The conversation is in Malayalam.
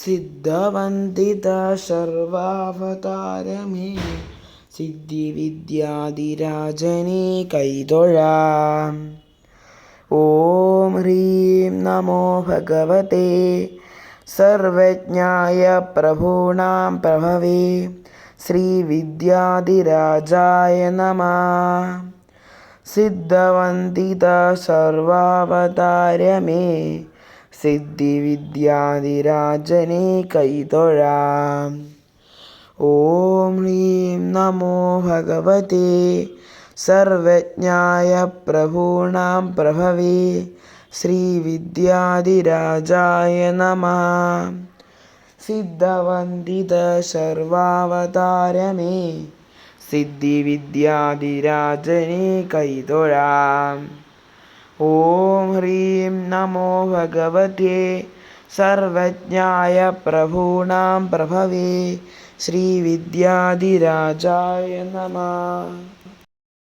സിദ്ധവന്ദിത സർവാവതാരമേ സിദ്ധിവിദ്യാധിരാജനെ കൈതൊഴാം. ഓം ഹ്രീം നമോ ഭഗവതേ സർവജ്ഞായ പ്രഭൂണാം പ്രഭവേ ശ്രീവിദ്യാധിരാജായ നമഃ. സിദ്ധവന്ദിത സർവാവതാരമേ സിദ്ധിവിദ്യാധിരാജനെ കൈതൊഴാം. ഓം ഹ്രീം നമോ ഭഗവതേ സർവജ്ഞായ പ്രഭൂണാം പ്രഭവേ ശ്രീവിദ്യാധിരാജായ നമഃ. സിദ്ധവന്ദിത സർവാവതാരമേ സിദ്ധിവിദ്യാധിരാജനെ കൈതൊഴാം. ഓം ഹ്രീം നമോ ഭഗവതേ സർവജ്ഞായ പ്രഭൂണാം പ്രഭവേ ശ്രീവിദ്യാധിരാജായ നമഃ.